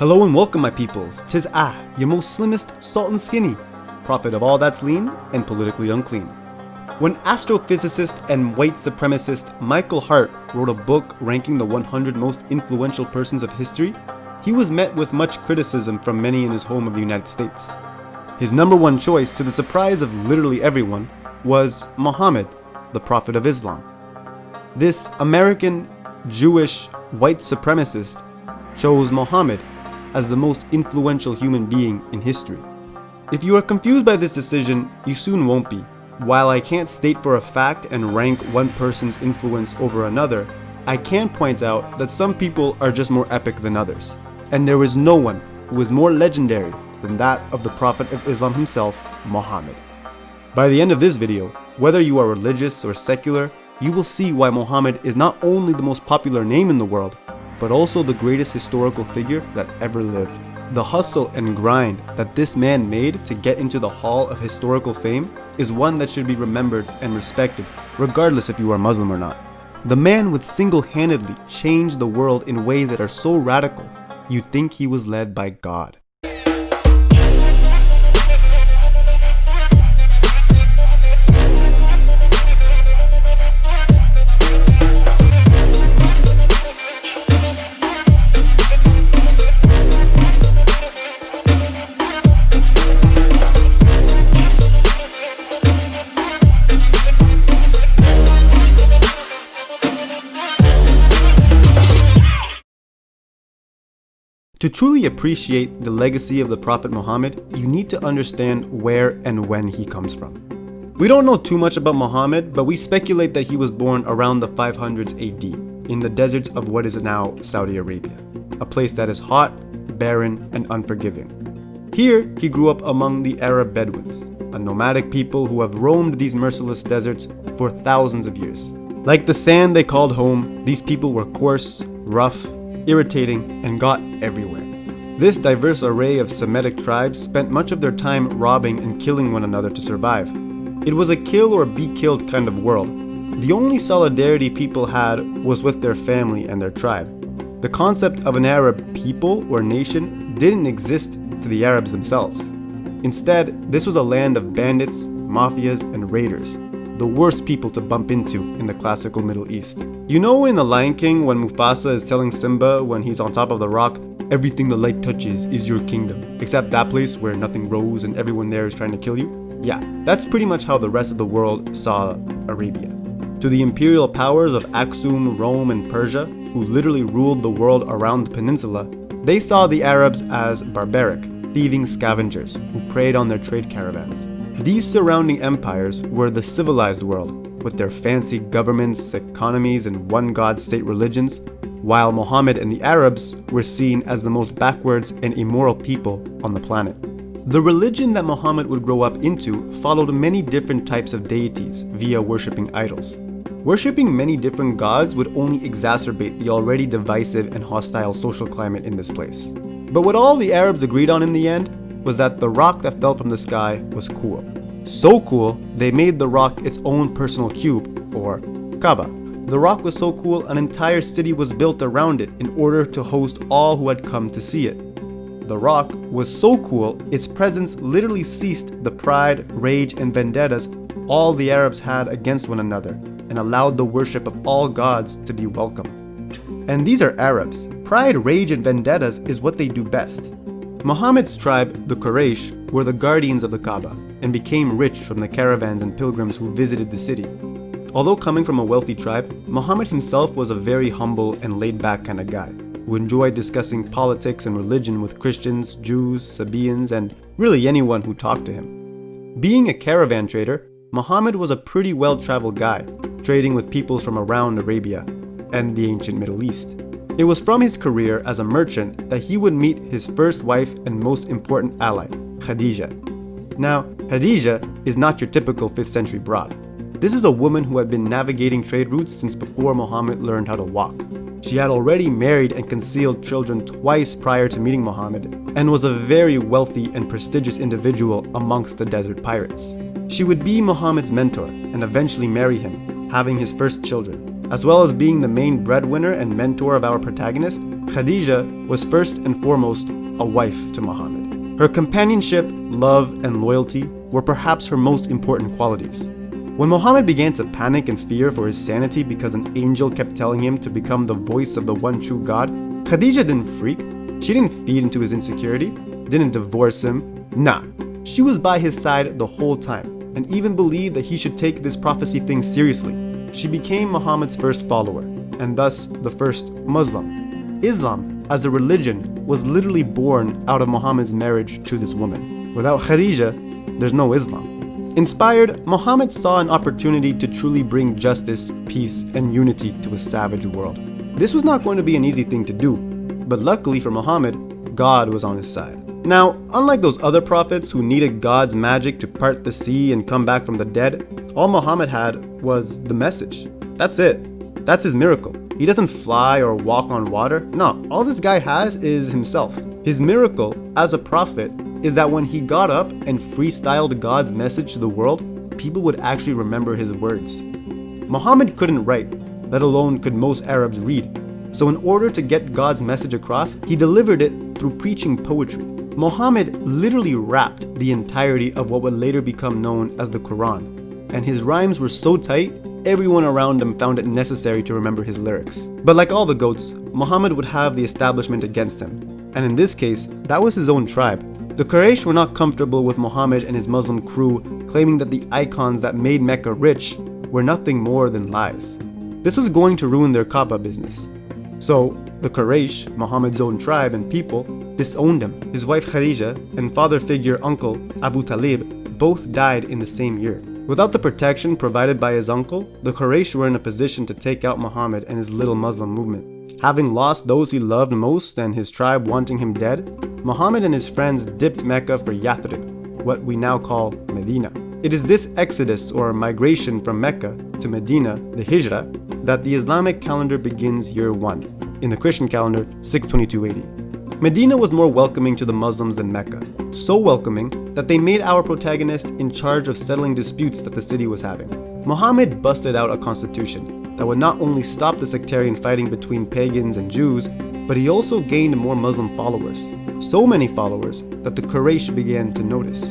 Hello and welcome, my peoples. 'Tis I, your most slimmest, salt and skinny, prophet of all that's lean and politically unclean. When astrophysicist and white supremacist Micheal Hart wrote a book ranking the 100 most influential persons of history, he was met with much criticism from many in his home of the United States. His number one choice, to the surprise of literally everyone, was Mohammad, the prophet of Islam. This American, Jewish, white supremacist chose Mohammad as the most influential human being in history. If you are confused by this decision, you soon won't be. While I can't state for a fact and rank one person's influence over another, I can point out that some people are just more epic than others. And there is no one who is more legendary than that of the Prophet of Islam himself, Mohammed. By the end of this video, whether you are religious or secular, you will see why Mohammed is not only the most popular name in the world, but also the greatest historical figure that ever lived. The hustle and grind that this man made to get into the Hall of Historical Fame is one that should be remembered and respected, regardless if you are Muslim or not. The man would single-handedly change the world in ways that are so radical, you'd think he was led by God. To truly appreciate the legacy of the Prophet Muhammad, you need to understand where and when he comes from. We don't know too much about Muhammad, but we speculate that he was born around the 500s AD in the deserts of what is now Saudi Arabia, a place that is hot, barren, and unforgiving. Here, he grew up among the Arab Bedouins, a nomadic people who have roamed these merciless deserts for thousands of years. Like the sand they called home, these people were coarse, rough, irritating, and got everywhere. This diverse array of Semitic tribes spent much of their time robbing and killing one another to survive. It was a kill or be killed kind of world. The only solidarity people had was with their family and their tribe. The concept of an Arab people or nation didn't exist to the Arabs themselves. Instead, this was a land of bandits, mafias, and raiders, the worst people to bump into in the classical Middle East. You know in The Lion King when Mufasa is telling Simba when he's on top of the rock, everything the light touches is your kingdom, except that place where nothing grows and everyone there is trying to kill you? Yeah, that's pretty much how the rest of the world saw Arabia. To the imperial powers of Aksum, Rome, and Persia, who literally ruled the world around the peninsula, they saw the Arabs as barbaric, thieving scavengers who preyed on their trade caravans. These surrounding empires were the civilized world, with their fancy governments, economies, and one-god state religions, while Muhammad and the Arabs were seen as the most backwards and immoral people on the planet. The religion that Muhammad would grow up into followed many different types of deities via worshipping idols. Worshipping many different gods would only exacerbate the already divisive and hostile social climate in this place. But what all the Arabs agreed on in the end was that the rock that fell from the sky was cool. So cool, they made the rock its own personal cube, or Kaaba. The rock was so cool, an entire city was built around it in order to host all who had come to see it. The rock was so cool, its presence literally ceased the pride, rage, and vendettas all the Arabs had against one another, and allowed the worship of all gods to be welcome. And these are Arabs. Pride, rage, and vendettas is what they do best. Muhammad's tribe, the Quraysh, were the guardians of the Kaaba and became rich from the caravans and pilgrims who visited the city. Although coming from a wealthy tribe, Muhammad himself was a very humble and laid-back kind of guy who enjoyed discussing politics and religion with Christians, Jews, Sabaeans, and really anyone who talked to him. Being a caravan trader, Muhammad was a pretty well-traveled guy, trading with peoples from around Arabia and the ancient Middle East. It was from his career as a merchant that he would meet his first wife and most important ally, Khadijah. Now, Khadijah is not your typical 5th century broad. This is a woman who had been navigating trade routes since before Muhammad learned how to walk. She had already married and concealed children twice prior to meeting Muhammad, and was a very wealthy and prestigious individual amongst the desert pirates. She would be Muhammad's mentor and eventually marry him, having his first children. As well as being the main breadwinner and mentor of our protagonist, Khadijah was first and foremost a wife to Muhammad. Her companionship, love, and loyalty were perhaps her most important qualities. When Muhammad began to panic and fear for his sanity because an angel kept telling him to become the voice of the one true God, Khadijah didn't freak. She didn't feed into his insecurity, didn't divorce him. Nah, she was by his side the whole time, and even believed that he should take this prophecy thing seriously. She became Muhammad's first follower, and thus the first Muslim. Islam, as a religion, was literally born out of Muhammad's marriage to this woman. Without Khadijah, there's no Islam. Inspired, Muhammad saw an opportunity to truly bring justice, peace, and unity to a savage world. This was not going to be an easy thing to do, but luckily for Muhammad, God was on his side. Now, unlike those other prophets who needed God's magic to part the sea and come back from the dead, all Muhammad had was the message. That's it. That's his miracle. He doesn't fly or walk on water. No, all this guy has is himself. His miracle as a prophet is that when he got up and freestyled God's message to the world, people would actually remember his words. Muhammad couldn't write, let alone could most Arabs read. So in order to get God's message across, he delivered it through preaching poetry. Muhammad literally rapped the entirety of what would later become known as the Quran, and his rhymes were so tight, everyone around him found it necessary to remember his lyrics. But like all the goats, Muhammad would have the establishment against him, and in this case, that was his own tribe. The Quraysh were not comfortable with Muhammad and his Muslim crew claiming that the icons that made Mecca rich were nothing more than lies. This was going to ruin their Kaaba business. So, the Quraysh, Muhammad's own tribe and people, disowned him. His wife Khadijah and father figure uncle Abu Talib both died in the same year. Without the protection provided by his uncle, the Quraysh were in a position to take out Muhammad and his little Muslim movement. Having lost those he loved most and his tribe wanting him dead, Muhammad and his friends dipped Mecca for Yathrib, what we now call Medina. It is this exodus or migration from Mecca to Medina, the Hijrah, that the Islamic calendar begins year 1. In the Christian calendar, 622 AD. Medina was more welcoming to the Muslims than Mecca, so welcoming that they made our protagonist in charge of settling disputes that the city was having. Muhammad busted out a constitution that would not only stop the sectarian fighting between pagans and Jews, but he also gained more Muslim followers. So many followers that the Quraysh began to notice.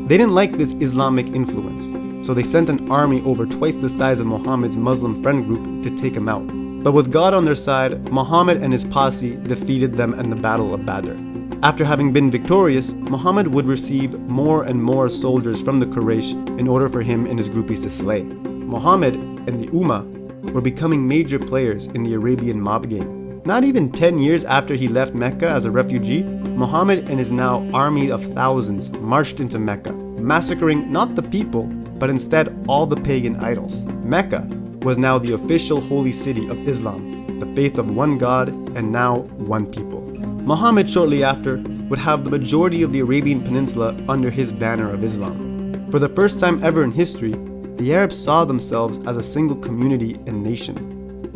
They didn't like this Islamic influence, so they sent an army over twice the size of Muhammad's Muslim friend group to take him out. But with God on their side, Muhammad and his posse defeated them in the Battle of Badr. After having been victorious, Muhammad would receive more and more soldiers from the Quraysh in order for him and his groupies to slay. Muhammad and the Ummah were becoming major players in the Arabian mob game. Not even 10 years after he left Mecca as a refugee, Muhammad and his now army of thousands marched into Mecca, massacring not the people, but instead all the pagan idols. Mecca was now the official holy city of Islam, the faith of one God and now one people. Muhammad shortly after would have the majority of the Arabian Peninsula under his banner of Islam. For the first time ever in history, the Arabs saw themselves as a single community and nation,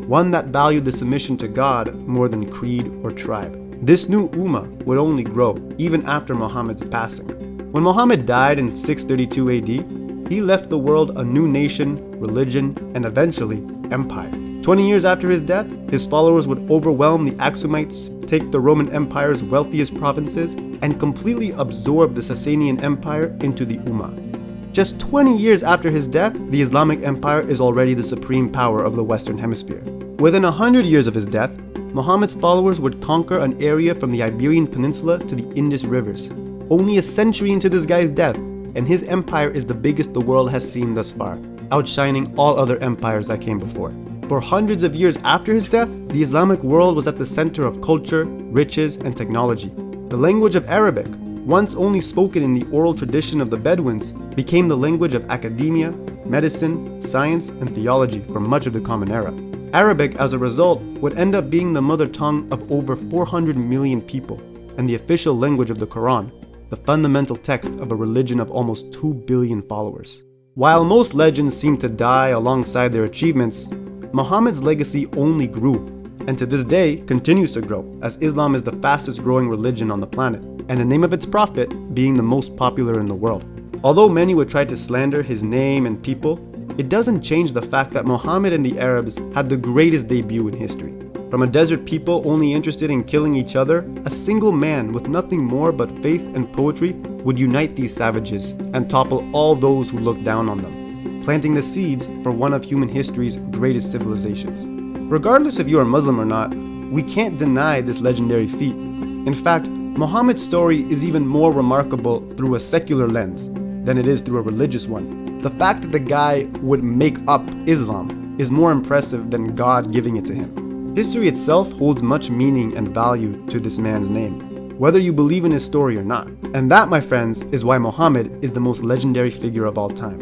one that valued the submission to God more than creed or tribe. This new Ummah would only grow even after Muhammad's passing. When Muhammad died in 632 AD, he left the world a new nation, religion, and eventually empire. 20 years after his death, his followers would overwhelm the Axumites, take the Roman Empire's wealthiest provinces, and completely absorb the Sasanian Empire into the Ummah. Just 20 years after his death, the Islamic Empire is already the supreme power of the Western Hemisphere. Within 100 years of his death, Muhammad's followers would conquer an area from the Iberian Peninsula to the Indus rivers. Only a century into this guy's death, and his empire is the biggest the world has seen thus far, outshining all other empires that came before. For hundreds of years after his death, the Islamic world was at the center of culture, riches, and technology. The language of Arabic, once only spoken in the oral tradition of the Bedouins, became the language of academia, medicine, science, and theology for much of the Common Era. Arabic, as a result, would end up being the mother tongue of over 400 million people, and the official language of the Quran, the fundamental text of a religion of almost 2 billion followers. While most legends seem to die alongside their achievements, Muhammad's legacy only grew, and to this day continues to grow, as Islam is the fastest growing religion on the planet, and the name of its prophet being the most popular in the world. Although many would try to slander his name and people, it doesn't change the fact that Muhammad and the Arabs had the greatest debut in history. From a desert people only interested in killing each other, a single man with nothing more but faith and poetry would unite these savages and topple all those who looked down on them, planting the seeds for one of human history's greatest civilizations. Regardless if you are Muslim or not, we can't deny this legendary feat. In fact, Muhammad's story is even more remarkable through a secular lens than it is through a religious one. The fact that the guy would make up Islam is more impressive than God giving it to him. History itself holds much meaning and value to this man's name, whether you believe in his story or not. And that, my friends, is why Muhammad is the most legendary figure of all time.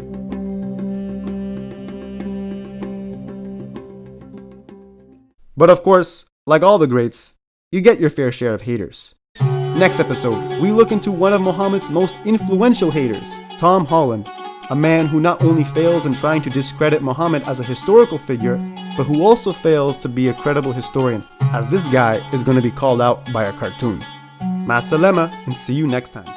But of course, like all the greats, you get your fair share of haters. Next episode, we look into one of Muhammad's most influential haters, Tom Holland, a man who not only fails in trying to discredit Muhammad as a historical figure, but who also fails to be a credible historian, as this guy is going to be called out by a cartoon. Ma salama, and see you next time.